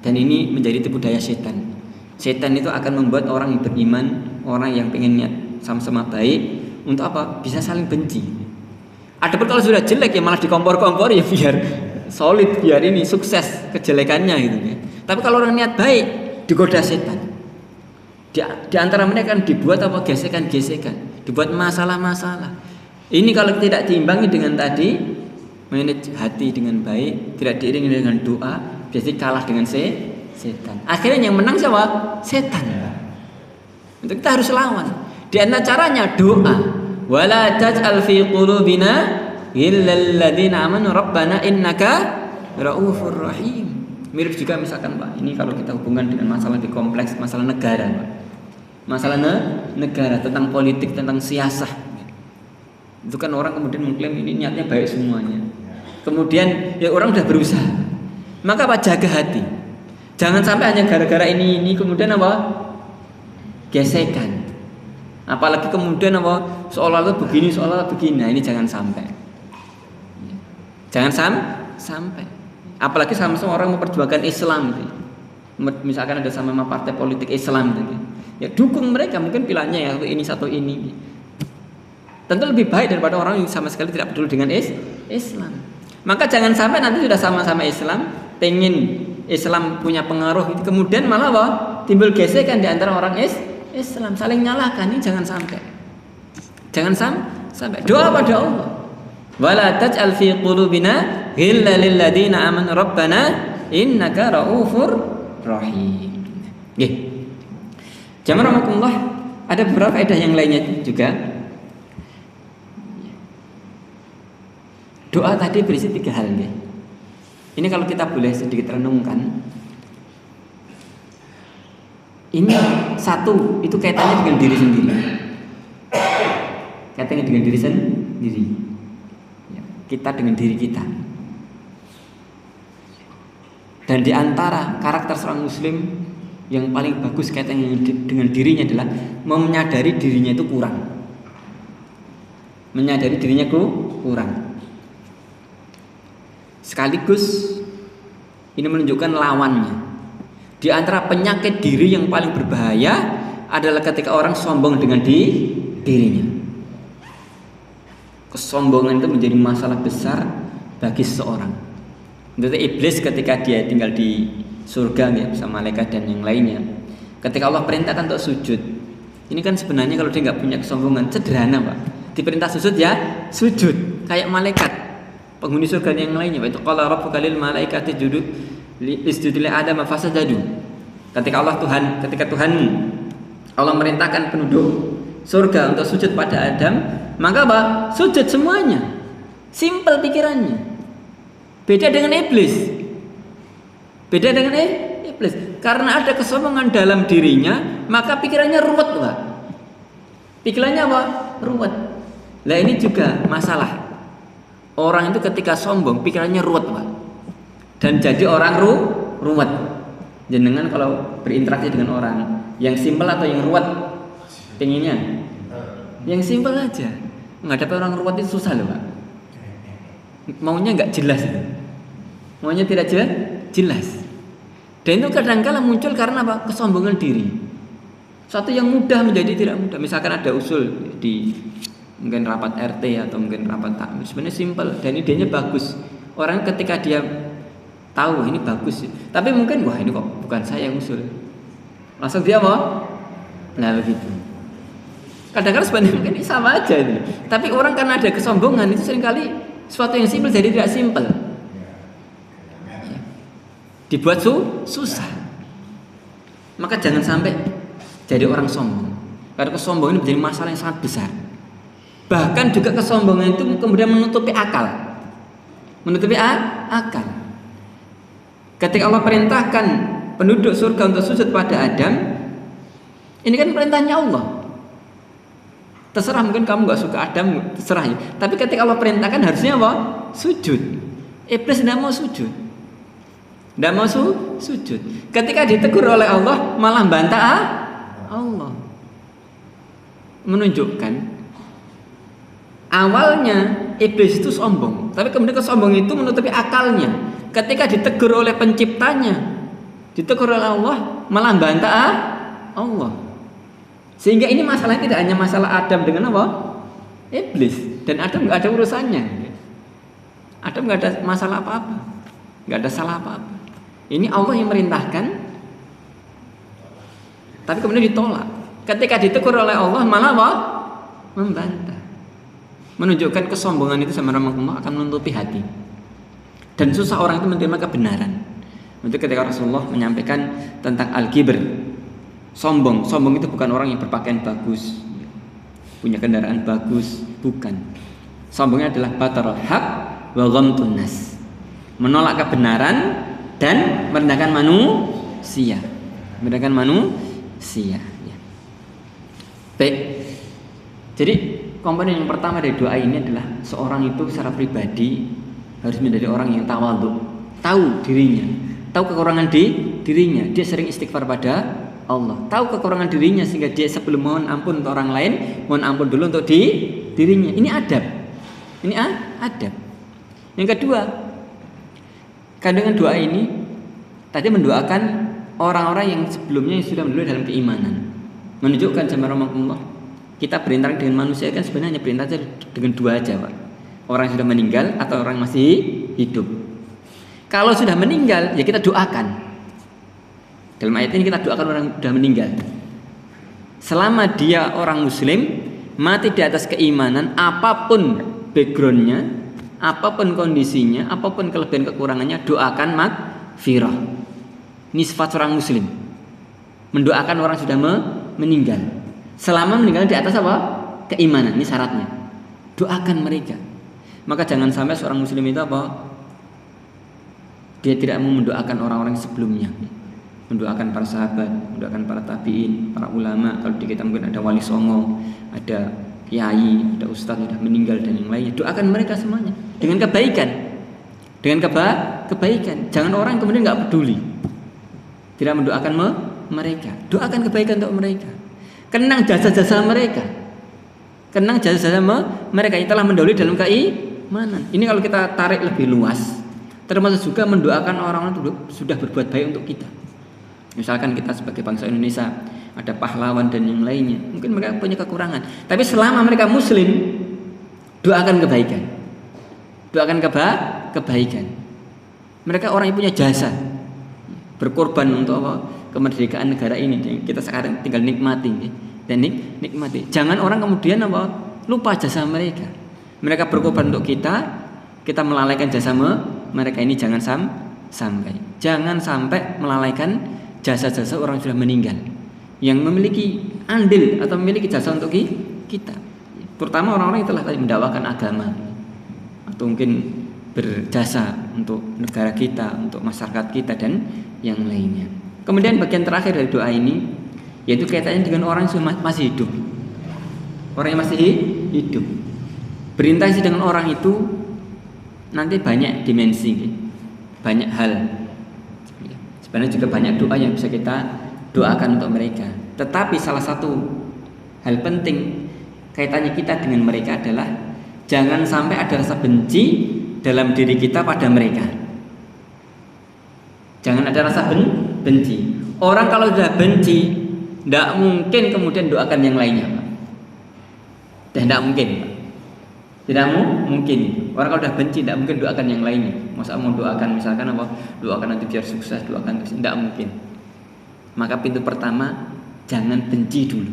Dan ini menjadi tipu daya setan. Setan itu akan membuat orang yang beriman, orang yang pengen niat sama-sama baik, untuk apa? Bisa saling benci. Adapun kalau sudah jelek ya malah dikompor-kompor ya biar solid, biar ini sukses kejelekannya gitu ya. Tapi kalau orang niat baik digoda setan. Di antara mereka kan dibuat apa? Gesekan-gesekan, dibuat masalah-masalah. Ini kalau tidak diimbangi dengan tadi manage hati dengan baik, tidak diiringi dengan doa, biasanya kalah dengan setan. Akhirnya yang menang siapa? Setan. Untuk kita harus lawan. Di antara caranya doa. Wala taj'al fi qulubina illal ladzina amanu rabbana innaka raufur rahim. Mirip juga misalkan, Pak, ini kalau kita hubungkan dengan masalah di kompleks, masalah negara, Pak. Masalah negara, tentang politik, tentang siasah. Itu kan orang kemudian mengklaim ini niatnya baik semuanya. Kemudian ya orang sudah berusaha. Maka Pak, jaga hati. Jangan sampai hanya gara-gara ini kemudian apa? Gesekan. Apalagi kemudian apa? Seolah-olah begini, seolah-olah begini. Nah, ini jangan sampai. Jangan sampai. Apalagi sama-sama orang memperjuangkan Islam. Misalkan ada sama-sama partai politik Islam. Ya dukung mereka, mungkin pilihannya ya satu ini. Tentu lebih baik daripada orang yang sama sekali tidak peduli dengan Islam. Maka jangan sampai nanti sudah sama-sama Islam, pengen Islam punya pengaruh, kemudian malah apa? Timbul gesekan di antara orang Islam, saling nyalahkan. Ini jangan sampai. Jangan sampai. Doa pada Allah. Wala taj'al fi qulubina ghillal lil ladzina amanu rabbana innaka raufur rahim. Nggih. Jamaah rahimakumullah, ada beberapa faedah yang lainnya juga. Doa tadi berisi 3 hal nggih. Ini kalau kita boleh sedikit renungkan. Ini satu, itu kaitannya dengan diri sendiri. Kaitannya dengan diri sendiri. Kita dengan diri kita. Dan di antara karakter seorang muslim yang paling bagus kaitannya dengan dirinya adalah menyadari dirinya itu kurang. Menyadari dirinya kurang. Sekaligus ini menunjukkan lawannya. Di antara penyakit diri yang paling berbahaya adalah ketika orang sombong dengan dirinya. Kesombongan itu menjadi masalah besar bagi seseorang. Itu iblis ketika dia tinggal di surga ya, bersama malaikat dan yang lainnya. Ketika Allah perintahkan untuk sujud, ini kan sebenarnya kalau dia nggak punya kesombongan sederhana, Pak. Diperintah sujud ya sujud kayak malaikat penghuni surga yang lainnya. Itu qala rabbuka lil malaikati isjudu li Adam fasajadu. Ketika Tuhan Allah merintahkan penduduk surga untuk sujud pada Adam, maka apa? Sujud semuanya. Simpel pikirannya. Beda dengan iblis. Karena ada kesombongan dalam dirinya, maka pikirannya ruwet, Pak. Pikirannya apa? Ruwet. Lah ini juga masalah. Orang itu ketika sombong pikirannya ruwet, Pak. Dan jadi orang ruwet. Jenengan kalau berinteraksi dengan orang yang simpel atau yang ruwet, pengennya yang simpel aja. Menghadapi orang ruwet itu susah loh, Pak. Maunya nggak jelas itu. Maunya tidak jelas. Dan itu kadang-kala muncul karena apa? Kesombongan diri. Satu yang mudah menjadi tidak mudah. Misalkan ada usul di mungkin rapat RT atau mungkin rapat takmir, sebenarnya simpel dan idenya bagus. Orang ketika dia tahu ini bagus, tapi mungkin wah ini kok bukan saya yang usul, langsung dia mau, nah begitu. Kadang-kadang sebenarnya mungkin ini sama aja ini, tapi orang karena ada kesombongan itu seringkali sesuatu yang simpel jadi tidak simpel, dibuat susah. Maka jangan sampai jadi orang sombong, karena kesombongan ini menjadi masalah yang sangat besar. Bahkan juga kesombongan itu kemudian menutupi akal, akal. Ketika Allah perintahkan penduduk surga untuk sujud pada Adam, ini kan perintahnya Allah. Terserah, mungkin kamu gak suka Adam, terserah ya. Tapi ketika Allah perintahkan harusnya apa? Sujud. Iblis tidak mau sujud. Tidak mau sujud. Ketika ditegur oleh Allah malah bantah Allah. Menunjukkan awalnya iblis itu sombong, tapi kemudian kesombongan itu menutupi akalnya. Ketika ditegur oleh penciptanya, ditegur oleh Allah, malah bantah Allah. Sehingga ini masalahnya tidak hanya masalah Adam dengan apa? Iblis. Dan Adam nggak ada urusannya. Adam nggak ada masalah apa-apa, nggak ada salah apa-apa. Ini Allah yang merintahkan, tapi kemudian ditolak. Ketika ditegur oleh Allah, malah apa? Membantah. Menunjukkan kesombongan itu sama Allah akan menutupi hati. Dan susah orang itu menerima kebenaran. Untuk ketika Rasulullah menyampaikan tentang al-kibr, sombong itu bukan orang yang berpakaian bagus, punya kendaraan bagus, bukan. Sombongnya adalah batarul haq wa ghamtun nas, menolak kebenaran dan merendahkan manusia. Baik. Jadi komponen yang pertama dari doa ini adalah seorang itu secara pribadi harus menjadi orang yang tawadhu, tahu dirinya, tahu kekurangan dirinya, dia sering istighfar pada Allah, tahu kekurangan dirinya sehingga dia sebelum mohon ampun untuk orang lain, mohon ampun dulu untuk dirinya. Ini adab. Yang kedua, kandungan doa ini tadi mendoakan orang-orang yang sebelumnya sudah mendulu dalam keimanan, menunjukkan jamaah Allah. Kita berinteraksi dengan manusia kan sebenarnya berinteraksi dengan dua aja, Pak. Orang yang sudah meninggal atau orang yang masih hidup. Kalau sudah meninggal, ya kita doakan. Dalam ayat ini kita doakan orang yang sudah meninggal. Selama dia orang muslim, mati di atas keimanan, apapun backgroundnya, apapun kondisinya, apapun kelebihan kekurangannya, doakan maghfirah. Ini sifat orang muslim. Mendoakan orang sudah meninggal. Selama meninggal di atas apa? Keimanan, ini syaratnya. Doakan mereka. Maka jangan sampai seorang muslim itu apa? Dia tidak mau mendoakan orang-orang sebelumnya. Mendoakan para sahabat, mendoakan para tabiin, para ulama. Kalau di kita mungkin ada wali songo, ada kiai, ada ustadz yang sudah meninggal dan yang lainnya. Doakan mereka semuanya dengan kebaikan. Dengan kebaikan. Jangan orang kemudian nggak peduli. Tidak mendoakan mereka. Doakan kebaikan untuk mereka. Kenang jasa-jasa mereka. Kenang jasa-jasa mereka yang telah mendahului dalam keimanan. Ini kalau kita tarik lebih luas, termasuk juga mendoakan orang-orang yang sudah berbuat baik untuk kita. Misalkan kita sebagai bangsa Indonesia ada pahlawan dan yang lainnya, mungkin mereka punya kekurangan, tapi selama mereka muslim, doakan kebaikan. Doakan kebaikan. Mereka orang yang punya jasa, berkorban untuk apa? Kemerdekaan negara ini. Kita sekarang tinggal nikmati, dan nikmati. Jangan orang kemudian apa? Lupa jasa mereka. Mereka berkorban untuk kita melalaikan jasa mereka. Ini jangan sampai. Jangan sampai melalaikan jasa-jasa orang yang sudah meninggal, yang memiliki andil atau memiliki jasa untuk kita. Terutama orang-orang yang telah tadi mendakwakan agama, atau mungkin berjasa untuk negara kita, untuk masyarakat kita dan yang lainnya. Kemudian bagian terakhir dari doa ini yaitu kaitannya dengan orang yang masih hidup. Orang yang masih hidup, berinteraksi dengan orang itu nanti banyak dimensi, banyak hal. Sebenarnya juga banyak doa yang bisa kita doakan untuk mereka. Tetapi salah satu hal penting kaitannya kita dengan mereka adalah jangan sampai ada rasa benci dalam diri kita pada mereka. Jangan ada rasa benci. Orang kalau sudah benci, tidak mungkin kemudian doakan yang lainnya, Pak. Dan tidak mungkin, Pak. Tidak mungkin. Orang kalau sudah benci, tidak mungkin doakan yang lainnya. Masa mau doakan misalkan apa? Doakan nanti biar sukses, doakan terus, tidak mungkin. Maka pintu pertama, jangan benci dulu.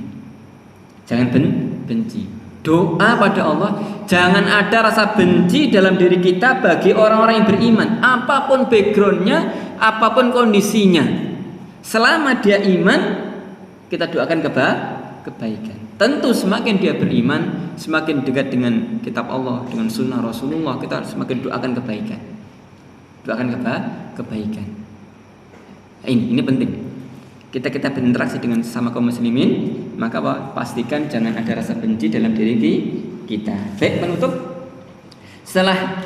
Jangan benci. Doa pada Allah, jangan ada rasa benci dalam diri kita bagi orang-orang yang beriman, apapun backgroundnya, apapun kondisinya. Selama dia iman, kita doakan kebaikan. Tentu semakin dia beriman, semakin dekat dengan kitab Allah, dengan sunnah Rasulullah, kita semakin doakan kebaikan. Doakan kebaikan. Ini penting. Kita berinteraksi dengan sesama kaum muslimin, maka pastikan jangan ada rasa benci dalam diri kita. Baik, penutup. Setelah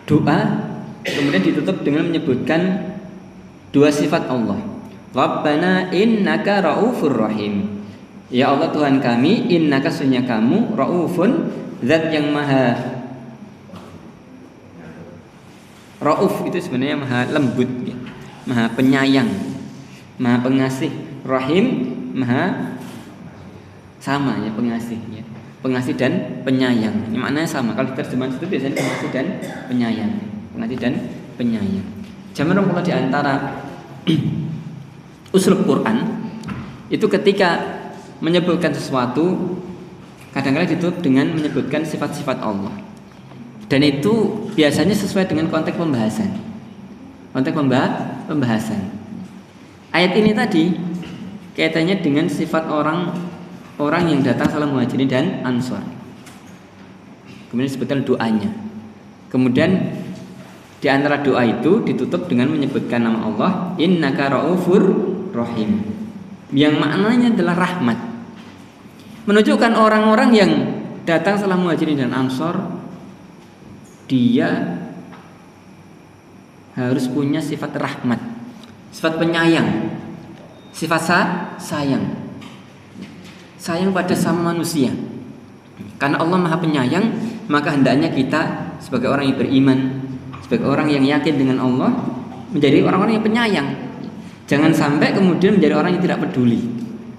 doa, kemudian ditutup dengan menyebutkan dua sifat Allah. Rabbana innaka raufur rahim. Ya Allah Tuhan kami, innaka sesungguhnya kamu raufun, zat yang maha rauf itu sebenarnya maha lembut, ya. Maha penyayang, maha pengasih. Rahim maha sama, ya, pengasih, ya. Pengasih dan penyayang. Ini maknanya sama. Kalau terjemahan itu biasanya pengasih dan penyayang. Pengasih dan penyayang. Jamaah kalau di antara usul Quran itu ketika menyebutkan sesuatu kadang-kadang ditutup dengan menyebutkan sifat-sifat Allah. Dan itu biasanya sesuai dengan konteks pembahasan. Konteks pembahasan. Ayat ini tadi kaitannya dengan sifat orang yang datang salam muhajirin dan ansor. Kemudian disebutkan doanya. Kemudian di antara doa itu ditutup dengan menyebutkan nama Allah, innaka raufur rahim, yang maknanya adalah rahmat. Menunjukkan orang-orang yang datang salam muhajirin dan ansor, dia harus punya sifat rahmat, sifat penyayang, sifat sayang pada sama manusia. Karena Allah Maha Penyayang, maka hendaknya kita sebagai orang yang beriman, sebagai orang yang yakin dengan Allah, menjadi orang-orang yang penyayang. Jangan sampai kemudian menjadi orang yang tidak peduli,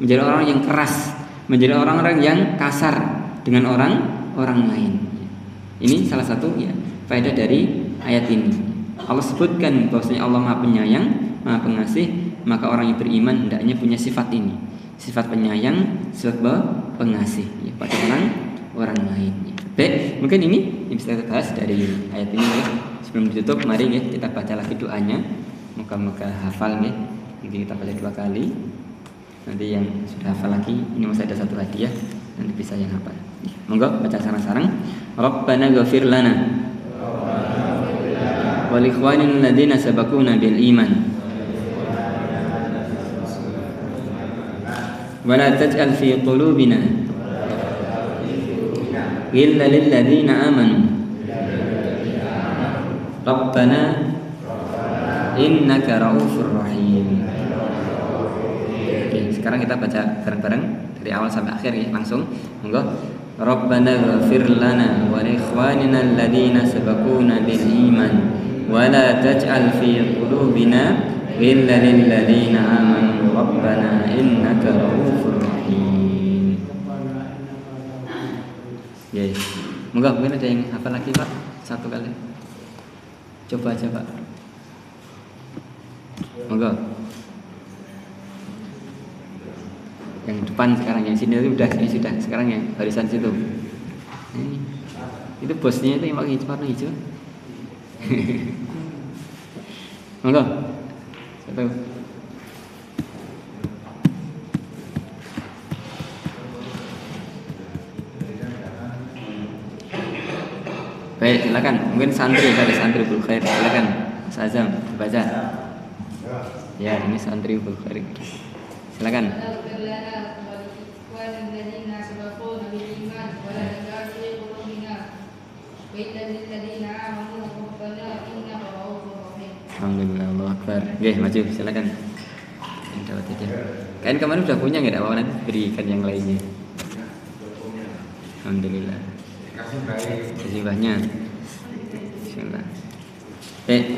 menjadi orang yang keras, menjadi orang-orang yang kasar dengan orang lain. Ini salah satu, ya, faedah dari ayat ini. Allah sebutkan bahwasanya Allah Maha Penyayang, Maha Pengasih, maka orang yang beriman hendaknya punya sifat ini, sifat penyayang, sifat pengasih, ya, pada orang lain. Ya. Baik, mungkin ini yang bisa kita bahas dari ayat ini, ya. Sebelum ditutup, mari, ya, kita baca lagi doanya. Moga-moga hafal, ya. Nanti kita baca 2 kali. Nanti yang sudah hafal lagi, ini masih ada 1 hadiah, nanti bisa yang hafal. Monggo baca sarang-sarang. Rabbana ghafir lana wa li ikhwanina alladziina sabaquna bil iman wa la taj'al fi qulubina ghillan lil ladziina amanu Rabbana innaka raufur rahim. Oke, sekarang kita baca bareng-bareng dari awal sampai akhir, ya, langsung. Monggo. Rabbana ghafir lana wa li ikhwanina alladziina sabaquna bil iman wa la taj'al fi qulubina ghillan lil ladziina amanu Rabbana innaka raufur rahim. Yes. Monggo, mungkin ada yang hafal lagi, Pak? 1 kali. Coba aja, Pak. Monggo. Yang depan sekarang, yang sini itu ini sudah. Sekarang yang barisan situ. Ini. Itu bosnya itu yang pakai warna hijau. Monggo. 1. Baik, silakan. Mungkin santri, ada santri Bul Khair. Silakan, Mas Azam, baca. Ya, ini santri Bul Khair. Silakan. Alhamdulillah, Allah Akbar. Oke, maju, silakan. Yang dapat aja. Kalian kemarin udah punya nggak? Apa nanti berikan yang lainnya. Alhamdulillah. Kasih banyak. Bismillah. Oke.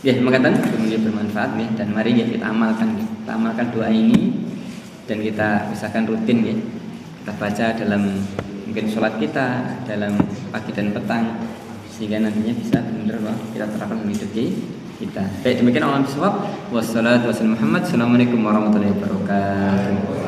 Ya, makatan semoga bermanfaat ya, dan mari ya kita amalkan ya. Kita amalkan doa ini dan kita usahakan rutin ya. Kita baca dalam mungkin sholat kita, dalam pagi dan petang, sehingga nantinya bisa benar kita terapkan dalam hidup kita. Baik, demikian alam bisawab. Wassalatu wassalamu Muhammad. Assalamualaikum warahmatullahi wabarakatuh.